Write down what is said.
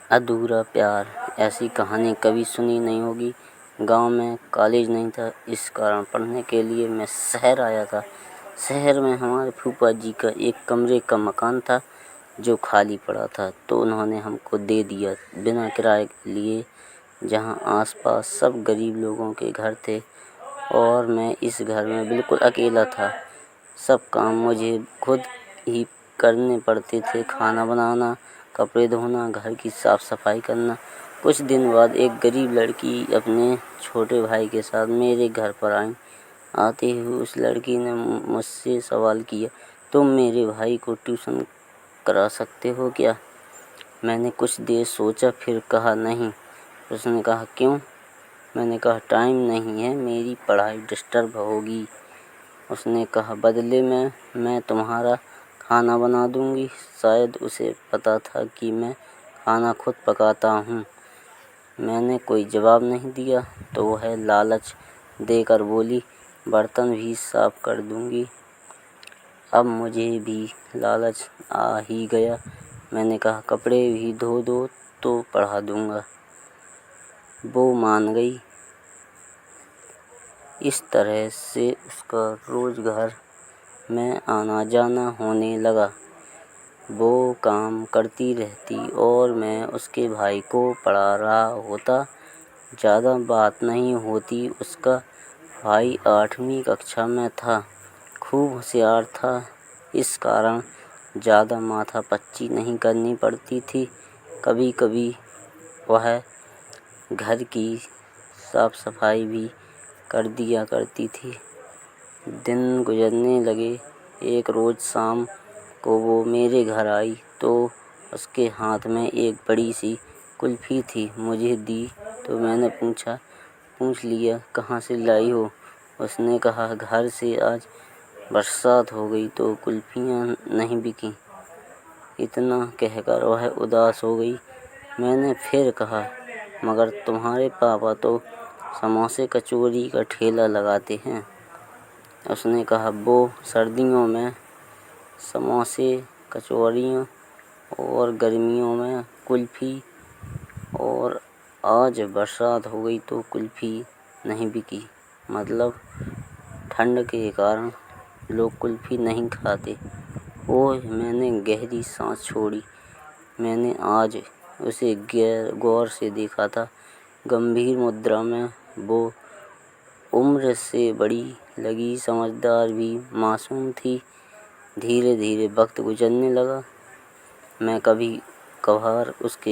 अधूरा प्यार, ऐसी कहानी कभी सुनी नहीं होगी। गांव में कॉलेज नहीं था, इस कारण पढ़ने के लिए मैं शहर आया था। शहर में हमारे फूफा जी का एक कमरे का मकान था जो खाली पड़ा था, तो उन्होंने हमको दे दिया बिना किराए लिए, जहां आसपास सब गरीब लोगों के घर थे और मैं इस घर में बिल्कुल अकेला था। सब काम मुझे खुद ही करने पड़ते थे, खाना बनाना, कपड़े धोना, घर की साफ सफाई करना। कुछ दिन बाद एक गरीब लड़की अपने छोटे भाई के साथ मेरे घर पर आई। आते ही उस लड़की ने मुझसे सवाल किया, तुम मेरे भाई को ट्यूशन करा सकते हो क्या? मैंने कुछ देर सोचा, फिर कहा नहीं। उसने कहा क्यों? मैंने कहा टाइम नहीं है, मेरी पढ़ाई डिस्टर्ब होगी। उसने कहा बदले में मैं तुम्हारा खाना बना दूंगी। शायद उसे पता था कि मैं खाना खुद पकाता हूँ। मैंने कोई जवाब नहीं दिया, तो वह लालच देकर बोली, बर्तन भी साफ कर दूंगी। अब मुझे भी लालच आ ही गया। मैंने कहा कपड़े भी धो दो तो पढ़ा दूंगा। वो मान गई। इस तरह से उसका रोज घर में आना जाना होने लगा। वो काम करती रहती और मैं उसके भाई को पढ़ा रहा होता। ज़्यादा बात नहीं होती। उसका भाई 8वीं कक्षा में था, खूब होशियार था। इस कारण ज़्यादा माथापच्ची नहीं करनी पड़ती थी। कभी कभी वह घर की साफ सफाई भी कर दिया करती थी। दिन गुजरने लगे। एक रोज़ शाम को वो मेरे घर आई तो उसके हाथ में एक बड़ी सी कुल्फ़ी थी। मुझे दी तो मैंने पूछ लिया कहाँ से लाई हो? उसने कहा घर से, आज बरसात हो गई तो कुल्फ़ियाँ नहीं बिकी। इतना कहकर वह उदास हो गई। मैंने फिर कहा मगर तुम्हारे पापा तो समोसे कचौरी का ठेला लगाते हैं। उसने कहा वो सर्दियों में समोसे कचौरियों और गर्मियों में कुल्फ़ी, और आज बरसात हो गई तो कुल्फ़ी नहीं बिकी। मतलब ठंड के कारण लोग कुल्फ़ी नहीं खाते। ओह, मैंने गहरी सांस छोड़ी। मैंने आज उसे गौर से देखा था। गंभीर मुद्रा में वो उम्र से बड़ी लगी, समझदार भी मासूम थी। धीरे धीरे वक्त गुजरने लगा। मैं कभी कभार उसके